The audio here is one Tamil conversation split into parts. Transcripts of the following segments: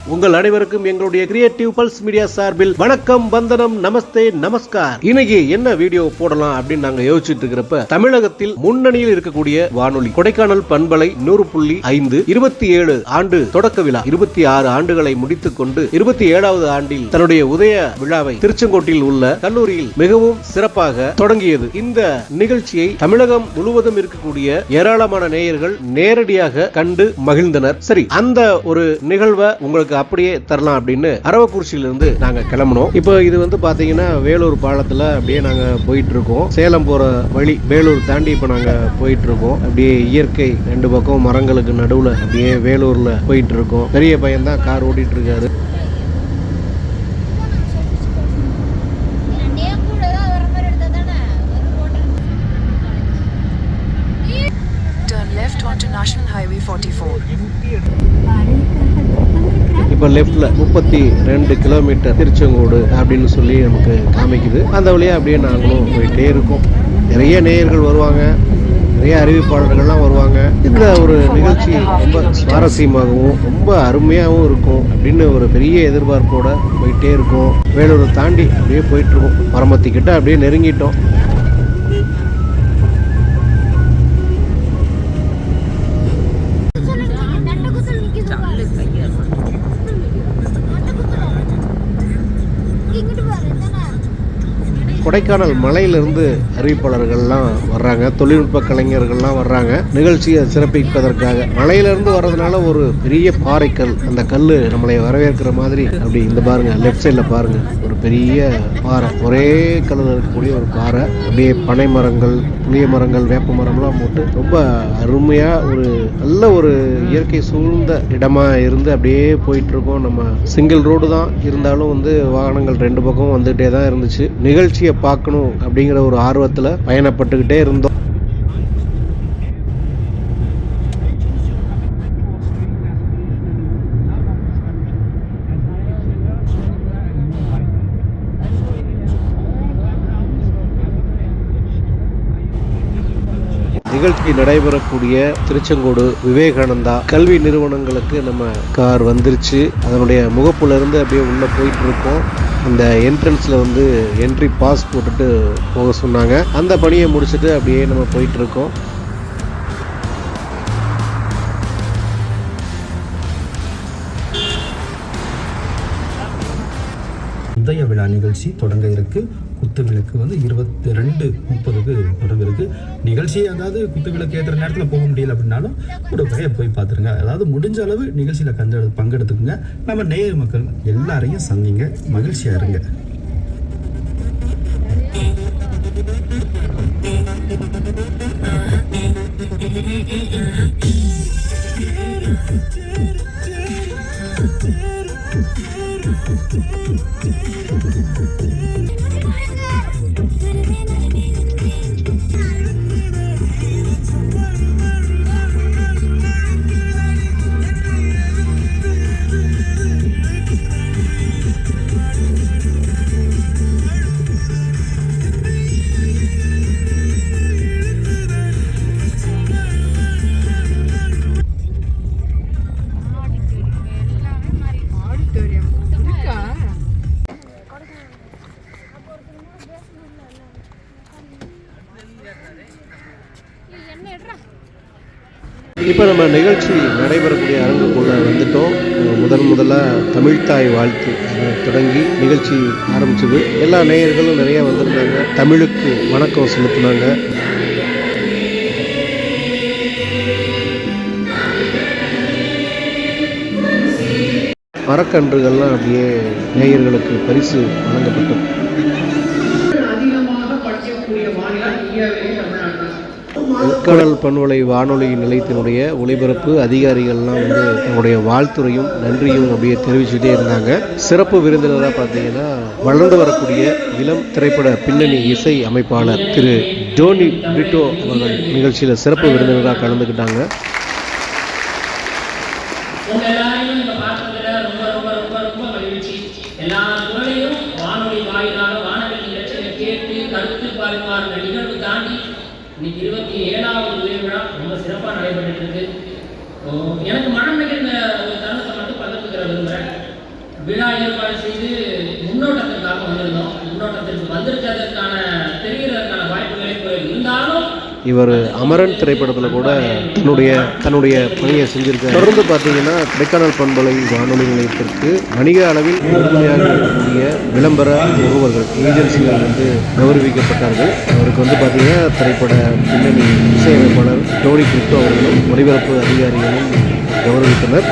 உங்கள் அனைவருக்கும் எங்களுடைய கிரியேட்டிவ் பல்ஸ் மீடியா சார்பில் வணக்கம், வந்தனம், நமஸ்தே, நமஸ்கார். இன்னைக்கு என்ன வீடியோ போடலாம் அப்படின்னு நாங்க யோசிச்சுட்டு இருக்கிறப்ப, தமிழகத்தில் முன்னணியில் இருக்கக்கூடிய வானொலி கொடைக்கானல் பண்பலை 100.5 27 ஆண்டு தொடக்க விழா 26 ஆண்டுகளை முடித்துக் கொண்டு 27வது ஆண்டில் தன்னுடைய உதய விழாவை திருச்செங்கோட்டில் உள்ள கல்லூரியில் மிகவும் சிறப்பாக தொடங்கியது. இந்த நிகழ்ச்சியை தமிழகம் முழுவதும் இருக்கக்கூடிய ஏராளமான நேயர்கள் நேரடியாக கண்டு மகிழ்ந்தனர். சரி, அந்த ஒரு நிகழ்வை உங்களுக்கு அப்படியே தரலாம் அப்படின்னு அரவக்குறிச்சியிலிருந்து நாங்க கிளம்பணும். இப்போ இது பாத்தீங்கன்னா வேலூர் பாலத்துல அப்படியே நாங்க போயிட்டு இருக்கோம். சேலம் போற வழி வேலூர் தாண்டி இப்ப நாங்க போயிட்டு இருக்கோம். அப்படியே இயற்கை ரெண்டு பக்கம் மரங்களுக்கு நடுவுல அப்படியே வேலூர்ல போயிட்டு இருக்கோம். பெரிய பையன் தான் கார் ஓட்டிட்டு இருக்காரு. National Highway 44. இப்ப லெஃப்ட்ல 32 கிலோமீட்டர் திருச்செங்கோடு அப்படின்னு சொல்லி நமக்கு காமிக்குது. அந்த வழியா அப்படியே நாங்களும் போயிட்டே இருக்கோம். நிறைய நேயர்கள் வருவாங்க, நிறைய அறிவிப்பாளர்கள்லாம் வருவாங்க. இந்த ஒரு நிகழ்ச்சி ரொம்ப சுவாரஸ்யமாகவும் ரொம்ப அருமையாகவும் இருக்கும் அப்படின்னு ஒரு பெரிய எதிர்பார்ப்போட போயிட்டே இருக்கோம். வேலூரை தாண்டி அப்படியே போயிட்டு இருக்கோம். மரமத்திக்கிட்ட அப்படியே நெருங்கிட்டோம். கொடைக்கானல் மலையிலிருந்து அறிவிப்பாளர்கள்லாம் வர்றாங்க, தொழில்நுட்ப கலைஞர்கள்லாம் வர்றாங்க நிகழ்ச்சியை சிறப்பிப்பதற்காக. மலையிலிருந்து வர்றதுனால ஒரு பெரிய பாறைக்கல், அந்த கல் நம்மளை வரவேற்கிற மாதிரி. அப்படி இந்த பாருங்க, லெஃப்ட் சைட்ல பாருங்க, ஒரு பெரிய பாறை, ஒரே கல்லில் இருக்கக்கூடிய ஒரு பாறை. அப்படியே பனை மரங்கள், புளிய மரங்கள், வேப்ப மரம்லாம் போட்டு ரொம்ப அருமையா ஒரு நல்ல ஒரு இயற்கை சூழ்ந்த இடமா இருந்து அப்படியே போயிட்டு இருக்கோம். நம்ம சிங்கிள் ரோடு தான் இருந்தாலும் வாகனங்கள் ரெண்டு பக்கம் வந்துட்டே தான் இருந்துச்சு. நிகழ்ச்சியை பார்க்கணும் அப்படிங்கிற ஒரு ஆர்வத்துல பயணப்பட்டுக்கிட்டே இருந்தோம். நிகழ்ச்சி நடைபெறக்கூடிய திருச்செங்கோடு விவேகானந்தா கல்வி நிறுவனங்களுக்கு நம்ம கார் வந்துருச்சு. அதனுடைய முகப்புல இருந்து அப்படியே உள்ள போயிட்டு இருக்கோம். அந்த என்ட்ரன்ஸ்ல என்ட்ரி பாஸ் போட்டுட்டு போக சொன்னாங்க. அந்த பணியை முடிச்சுட்டு அப்படியே நம்ம போயிட்டு இருக்கோம். உதய விழா நிகழ்ச்சி தொடங்க இருக்கு. குத்து விளக்கு 22:30 தொடங்க இருக்கு நிகழ்ச்சி. அதாவது குத்து விளக்கு ஏற்றுற நேரத்தில் போக முடியல அப்படின்னாலும் ஒரு வகையை போய் பார்த்துருங்க. அதாவது முடிஞ்ச அளவு நிகழ்ச்சியில் பங்கெடுத்துக்குங்க. நம்ம நேயர் மக்கள் எல்லாரையும் சந்திங்க, மகிழ்ச்சியா இருங்க. இப்போ நம்ம நிகழ்ச்சி நடைபெறக்கூடிய அரங்குக்குள்ள வந்துட்டோம். முதலாக தமிழ்த்தாய் வாழ்த்து தொடங்கி நிகழ்ச்சி ஆரம்பிச்சது. எல்லா நேயர்களும் நிறைய வந்திருந்தாங்க, தமிழுக்கு வணக்கம் செலுத்தினாங்க. மரக்கன்றுகள்லாம் அப்படியே நேயர்களுக்கு பரிசு வழங்கப்பட்டது. முக்கடல் பண்பலை வானொலி நிலையத்தினுடைய ஒளிபரப்பு அதிகாரிகள்லாம் தன்னுடைய வாழ்த்துறையும் நன்றியும் அப்படியே தெரிவிச்சுட்டே இருந்தாங்க. சிறப்பு விருந்தினராக பார்த்தீங்கன்னா வளர்ந்து வரக்கூடிய இளம் திரைப்பட பின்னணி இசை அமைப்பாளர் திரு ஜோனி பிரிட்டோ அவர்கள் நிகழ்ச்சியில் சிறப்பு விருந்தினராக கலந்துக்கிட்டாங்க. இன்னைக்கு 27வது உதய விழா ரொம்ப சிறப்பாக நடைபெற்று இருக்கு. எனக்கு மனம் நிகழ்ந்த ஒரு தருணத்தை மட்டும் பகிர்ந்துக்கிறேன். தெரிவித்துக் விரும்புகிறேன். விழா ஏற்பாடு செய்து முன்னோட்டத்திற்காக வந்திருந்தோம். முன்னோட்டத்திற்கு வந்திருக்கிறதுக்கான தெரிகிறதுக்கான வாய்ப்புகளை குறைவு இருந்தாலும் இவர் அமரன் திரைப்படத்தில் கூட தன்னுடைய பணியை செஞ்சிருக்காரு. தொடர்ந்து பார்த்தீங்கன்னா கொடைக்கானல் பண்பலை வானொலி நிலையத்திற்கு வணிக அளவில் உறுதுணையாக இருக்கக்கூடிய விளம்பர முகவர்கள் ஏஜென்சிகள் கௌரவிக்கப்பட்டார்கள். அவருக்கு பார்த்தீங்கன்னா திரைப்பட பின்னணி இசையமைப்பாளர் டோனி கிறிஸ்டோ அவர்களும் ஒலிபரப்பு அதிகாரிகளும் கௌரவித்தனர்.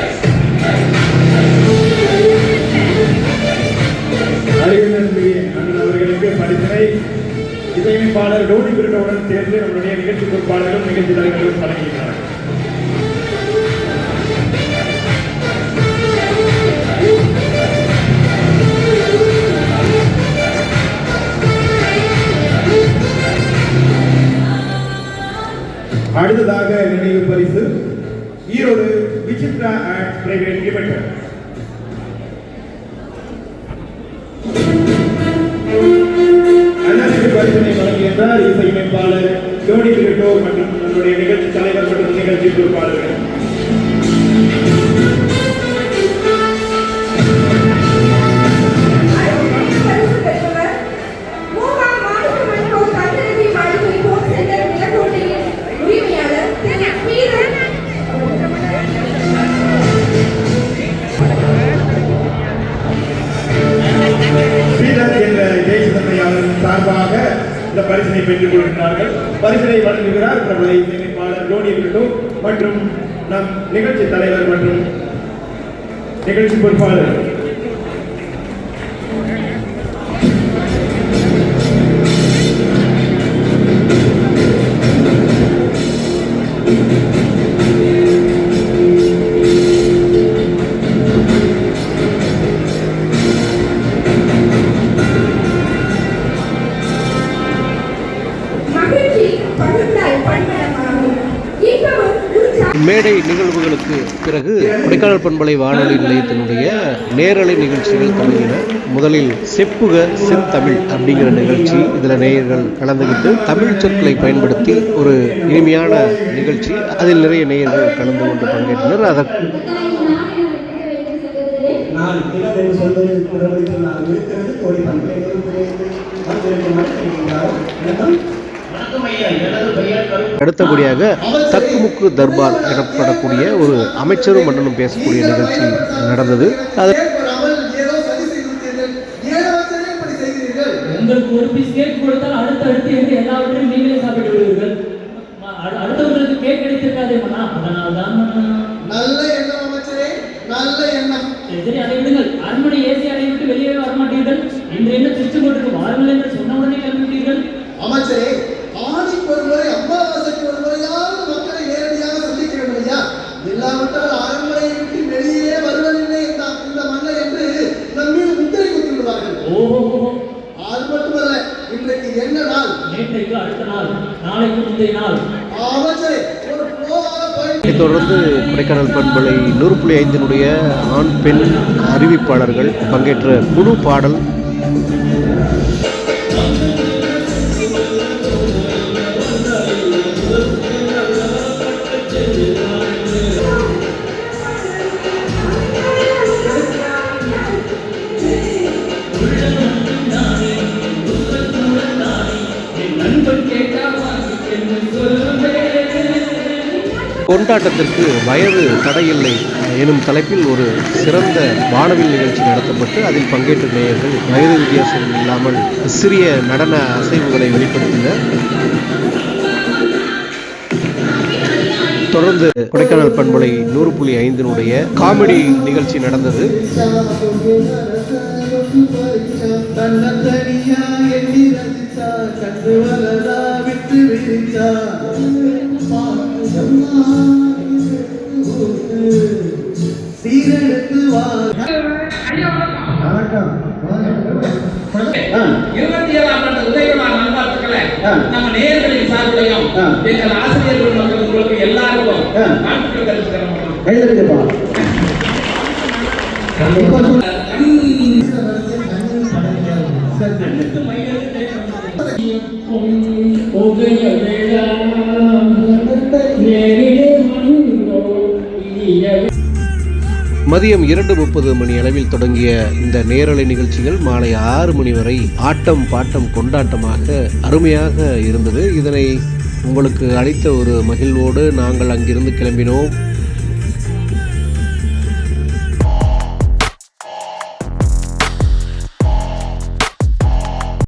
இசையமைப்பாளர் டோனி கிறிஸ்டோவுடன் சேர்ந்து நம்முடைய நிகழ்ச்சி பொறுப்பாளர்களும் நிகழ்ச்சி தலைவர்களும் வழங்குகிறார்கள். அடுத்ததாக நினைவு பரிசு Erode Vichitra arts private limited. பரிசனை வழங்குகின்றார் இசையமைப்பாளர் டோனி கிறிஸ்டோ மற்றும் நம்முடைய நிகழ்ச்சி தலைவர் மற்றும் நிகழ்ச்சி பொறுப்பாளர்கள். சார்பாக இந்த பரிசனை பெற்றுக் கொள்கிறார்கள். பரிசனை வழங்குகிறார் பிரபல இசையமைப்பாளர் டோனி கிறிஸ்டோ மற்றும் நம் நிகழ்ச்சி தலைவர் மற்றும் நிகழ்ச்சி பொறுப்பாளர். மேடை நிகழ்வுகளுக்கு பிறகு கொடைக்கானல் பண்பலை வானொலி நிலையத்தினுடைய நேரலை நிகழ்ச்சிகள் தொடங்கின. முதலில் செப்புக செந்தமிழ் அப்படிங்கிற நிகழ்ச்சி. இதில் நேயர்கள் கலந்துகிட்டு தமிழ் சொற்களை பயன்படுத்தி ஒரு இனிமையான நிகழ்ச்சி. அதில் நிறைய நேயர்கள் கலந்து கொண்டு பங்கேற்றனர். அதற்கு அடுத்தபடியாக தக்குமுக்கு தர்பார் எனப்படக்கூடிய ஒரு அமைச்சரும் மன்னனும் பேசக்கூடிய நிகழ்ச்சி நடந்தது. உங்களுக்கு ஒரு பீஸ் கேக் கொடுத்தால் அடுத்து என்று எல்லாவற்றையும் நீங்களே சாப்பிட்டு விடுவீர்கள். அடுத்தவங்களுக்கு கேக் கிடைத்திருக்காதே மன்னா, அதனால்தான் நல்ல எண்ணம் அமைச்சரே, நல்ல எண்ணம். சரி, அதை விடுங்கள். அரண்மனை ஏசி அறை விட்டு வெளியே வரமாட்டீர்கள். இன்று என்ன திருச்சி போட்டு வாருங்கள் என்று சொன்ன உடனே கிளம்பிவிட்டீர்கள். அமைச்சரே, ஆணிக்கு ஒரு முறை அம்மாவாசைக்கு ஒரு முறையாவது மக்களை நேரடியாக சந்திக்க வேண்டும் ஐயா. இல்லாவிட்டால் அரண்மனையை விட்டு வெளியே வருவதில்லை இந்த மன்னர் என்று நம் மீது முத்திரை குத்தி விடுவார்கள். ஓஹோ, அது மட்டுமல்ல, இன்றைக்கு என்ன நாள்? நேற்றைக்கு அடுத்த நாள், நாளைக்கு முந்தைய நாள். அமைச்சரே, ஒரு இதைத் தொடர்ந்து கொடைக்கானல் பண்பலை 100.5 ஆண் பெண் அறிவிப்பாளர்கள் பங்கேற்ற குழு பாடல் கொண்டாட்டத்திற்கு வயது தடையில்லை எனும் தலைப்பில் ஒரு சிறந்த வானவில் நிகழ்ச்சி நடத்தப்பட்டு அதில் பங்கேற்ற நேயர்கள் வயது வித்தியாசம் இல்லாமல் சிறிய நடன அசைவுகளை வெளிப்படுத்தினர். தொடர்ந்து கொடைக்கானல் பண்பலை 100.5 காமெடி நிகழ்ச்சி நடந்தது. நம்ம நேயர்களின் சார்பிலையும் எங்கள் ஆசிரியர்கள் மற்றும் உங்களுக்கு எல்லாருக்கும் வாழ்த்துக்கள் தெரிவிக்கிறோம். மதியம் 2:30 மணி அளவில் தொடங்கிய இந்த நேரலை நிகழ்ச்சிகள் மாலை 6 மணி வரை ஆட்டம் பாட்டம் கொண்டாட்டமாக அருமையாக இருந்தது. இதனை உங்களுக்கு அளித்த ஒரு மகிழ்வோடு நாங்கள் அங்கிருந்து கிளம்பினோம்.